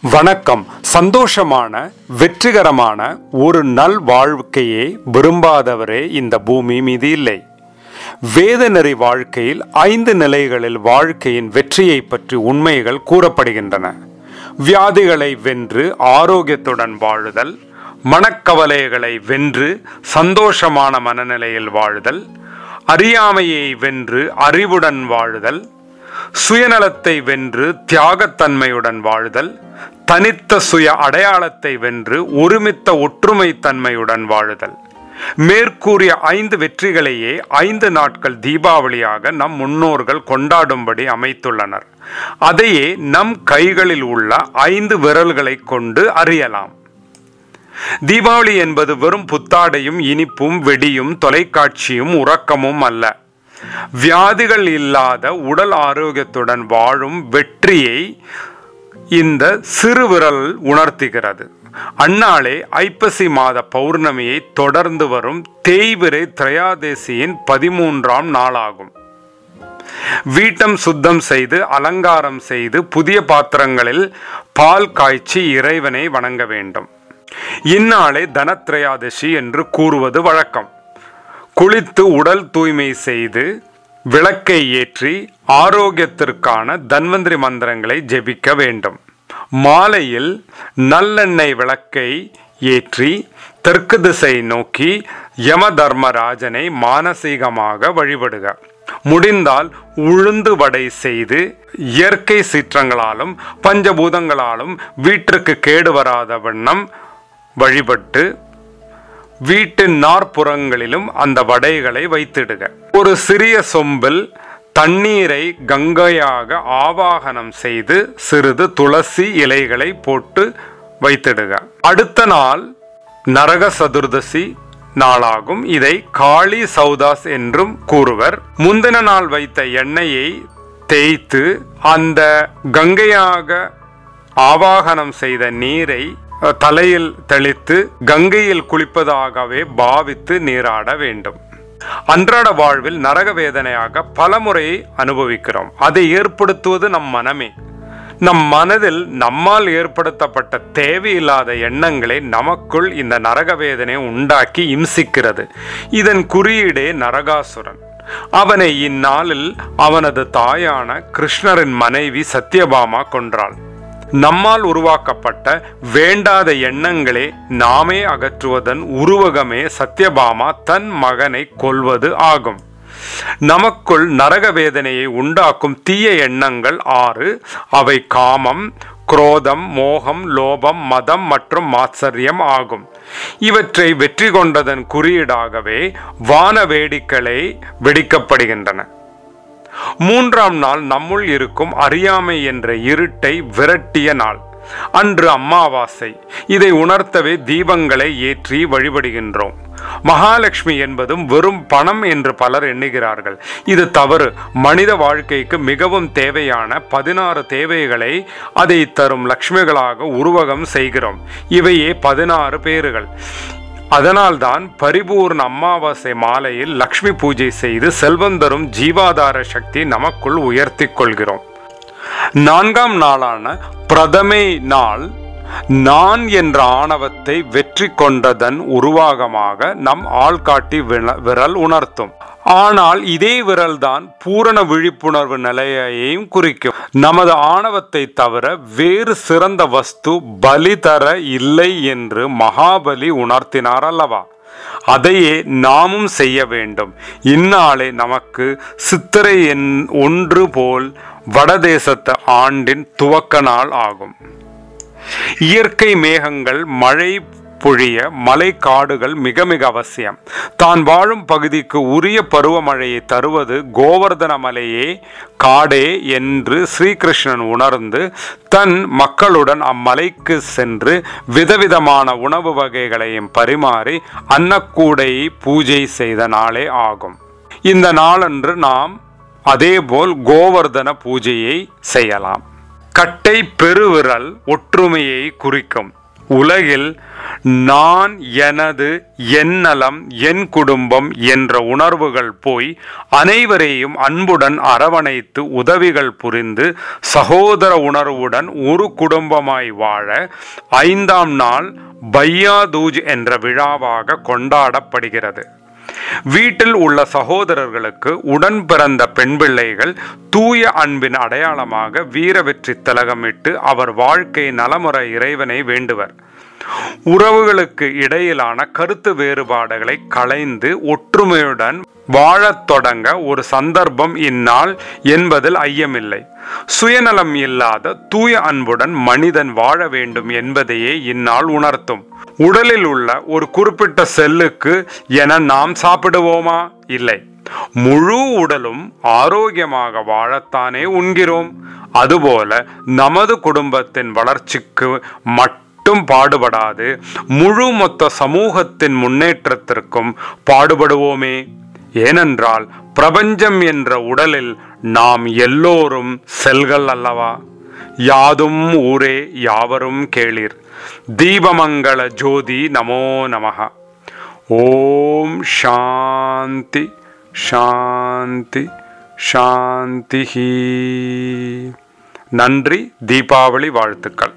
வணக்கம். சந்தோஷமான வெற்றிகரமான ஒரு நல் வாழ்க்கையை விரும்பாதவரே இந்த பூமி மீது இல்லை. வேதநெறி வாழ்க்கையில் 5 நிலைகளில் வாழ்க்கையின் வெற்றியை பற்றி உண்மைகள் கூறப்படுகின்றன. வியாதிகளை வென்று ஆரோக்கியத்துடன் வாழுதல், மனக்கவலைகளை வென்று சந்தோஷமான மனநிலையில் வாழுதல், அறியாமையை வென்று அறிவுடன் வாழுதல், சுயநலத்தை வென்று தியாகத்தன்மையுடன் வாழுதல், தனித்த சுய அடையாளத்தை வென்று ஒருமித்த ஒற்றுமை தன்மையுடன் வாழுதல். மேற்கூறிய 5 வெற்றிகளையே 5 நாட்கள் தீபாவளியாக நம் முன்னோர்கள் கொண்டாடும்படி அமைத்துள்ளனர். அதையே நம் கைகளில் உள்ள 5 விரல்களை கொண்டு அறியலாம். தீபாவளி என்பது வெறும் புத்தாடையும் இனிப்பும் வெடியும் தொலைக்காட்சியும் உறக்கமும் அல்ல. வியாதிகள் இல்லாத உடல் ஆரோக்கியத்துடன் வாழும் வெற்றியை இந்த சிறு விரல் உணர்த்துகிறது. அந்நாளே ஐப்பசி மாத பௌர்ணமியை தொடர்ந்து வரும் தேய்பிறை திரையாதேசியின் 13ஆம் நாளாகும். வீட்டம் சுத்தம் செய்து அலங்காரம் செய்து புதிய பாத்திரங்களில் பால் காய்ச்சி இறைவனை வணங்க வேண்டும். இந்நாளை தனத்ரயோதசி என்று கூறுவது வழக்கம். குளித்து உடல் தூய்மை செய்து விளக்கை ஏற்றி ஆரோக்கியத்திற்கான தன்வந்திரி மந்திரங்களை ஜெபிக்க வேண்டும். மாலையில் நல்லெண்ணெய் விளக்கை ஏற்றி தெற்கு திசை நோக்கி யம தர்மராஜனை மானசீகமாக வழிபடுக. முடிந்தால் உளுந்து வடை செய்து இயற்கை சீற்றங்களாலும் பஞ்சபூதங்களாலும் வீட்டிற்கு கேடு வராத வண்ணம் வழிபட்டு வீட்டின் நாற்புறங்களிலும் அந்த வடைகளை வைத்திடுக. ஒரு சிறிய சொம்பில் தண்ணீரை கங்கையாக ஆவாகனம் செய்து சிறிது துளசி இலைகளை போட்டு வைத்திடுக. அடுத்த நாள் நரக சதுர்தசி நாளாகும். இதை காளி சௌதாஸ் என்றும் கூறுவர். முந்தின நாள் வைத்த எண்ணெயை தேய்த்து அந்த கங்கையாக ஆவாகனம் செய்த நீரை தலையில் தெளித்து கங்கையில் குளிப்பதாகவே பாவித்து நீராட வேண்டும். அன்றாட வாழ்வில் நரக வேதனையாக பல முறை அனுபவிக்கிறோம். அதை ஏற்படுத்துவது நம் மனமே. நம் மனதில் நம்மால் ஏற்படுத்தப்பட்ட தேவையில்லாத எண்ணங்களே நமக்குள் இந்த நரக வேதனை உண்டாக்கி இம்சிக்கிறது. இதன் குறியீடே நரகாசுரன். அவனை இந்நாளில் அவனது தாயான கிருஷ்ணரின் மனைவி சத்யபாமா கொன்றாள். நம்மால் உருவாக்கப்பட்ட வேண்டாத எண்ணங்களே நாமே அகற்றுவதன் உருவகமே சத்யபாமா தன் மகனை கொல்வது ஆகும். நமக்குள் நரக வேதனையை உண்டாக்கும் தீய எண்ணங்கள் 6. அவை காமம், குரோதம், மோகம், லோபம், மதம் மற்றும் மாத்சரியம் ஆகும். இவற்றை வெற்றி கொண்டதன் குறியீடாகவே வான வேடிக்கைகளை வெடிக்கப்படுகின்றன. 3ஆம் நாள் நம்முள் இருக்கும் அறியாமை என்ற இருட்டை விரட்டிய நாள். அன்று அமாவாசை. இதை உணர்த்தவே தீபங்களை ஏற்றி வழிபடுகின்றோம். மகாலட்சுமி என்பதும் வெறும் பணம் என்று பலர் எண்ணுகிறார்கள். இது தவறு. மனித வாழ்க்கைக்கு மிகவும் தேவையான 16 தேவைகளை அதை தரும் லட்சுமிகளாக உருவகம் செய்கிறோம். இவையே 16 பேர்கள். அதனால்தான் பரிபூர்ண அமாவாசை மாலையில் லக்ஷ்மி பூஜை செய்து செல்வம் தரும் ஜீவாதார சக்தி நமக்குள் உயர்த்தி கொள்கிறோம். 4ஆம் நாளான பிரதமை நாள் நான் என்ற ஆணவத்தை வெற்றி கொண்டதன் உருவாகமாக நம் ஆள்காட்டி விரல் உணர்த்தும். ஆனால் இதே விரல் தான் பூரண விழிப்புணர்வு நிலையையும் குறிக்கும். நமது ஆணவத்தை தவிர வேறு சிறந்த வஸ்து பலி தர இல்லை என்று மகாபலி உணர்த்தினார் அல்லவா? அதையே நாமும் செய்ய வேண்டும். இந்நாளே நமக்கு சித்திரை 1 போல் வடதேசத்து ஆண்டின் துவக்க நாள் ஆகும். இயற்கை மேகங்கள் மழை பொழிய மலை காடுகள் மிக மிக அவசியம். தான் வாழும் பகுதிக்கு உரிய பருவமழையை தருவது கோவர்தன மலையே காடே என்று ஸ்ரீகிருஷ்ணன் உணர்ந்து தன் மக்களுடன் அம்மலைக்கு சென்று விதவிதமான உணவு வகைகளையும் பரிமாறி அன்னக்கூடை பூஜை செய்த நாளே ஆகும். இந்த நாளன்று நாம் அதேபோல் கோவர்தன பூஜையை செய்யலாம். கட்டை பெருவிரல் ஒற்றுமையை குறிக்கும். உலகில் நான், எனது, என் நலம், என் குடும்பம் என்ற உணர்வுகள் போய் அனைவரையும் அன்புடன் அரவணைத்து உதவிகள் புரிந்து சகோதர உணர்வுடன் ஒரு குடும்பமாய் வாழ 5ஆம் நாள் பையா தூஜ் என்ற விழாவாக கொண்டாடப்படுகிறது. வீட்டில் உள்ள சகோதரர்களுக்கு உடன் பிறந்த பெண் பிள்ளைகள் தூய அன்பின் அடையாளமாக வீர வெற்றி திலகமிட்டு அவர் வாழ்க்கை நலமுற இறைவனை வேண்டுவர். உறவுகளுக்கு இடையிலான கருத்து வேறுபாடுகளை களைந்து ஒற்றுமையுடன் வாழத் தொடங்க ஒரு சந்தர்ப்பம் இந்நாள் என்பதில் ஐயமில்லை. சுயநலம் இல்லாத தூய அன்புடன் மனிதன் வாழ வேண்டும் என்பதையே இந்நாள் உணர்த்தும். உடலில் உள்ள ஒரு குறிப்பிட்ட செல்லுக்கு என நாம் சாப்பிடுவோமா? இல்லை. முழு உடலும் ஆரோக்கியமாக வாழத்தானே உண்கிறோம். அதுபோல நமது குடும்பத்தின் வளர்ச்சிக்கு மட்டும் பாடுபடாது முழு மொத்த சமூகத்தின் முன்னேற்றத்திற்கும் பாடுபடுவோமே. ஏனென்றால் பிரபஞ்சம் என்ற உடலில் நாம் எல்லோரும் செல்கள் அல்லவா? யாதும் ஊரே யாவரும் கேளீர். தீபமங்கள ஜோதி நமோ நமஹ. ஓம் சாந்தி சாந்தி சாந்தி. நன்றி. தீபாவளி வாழ்த்துக்கள்.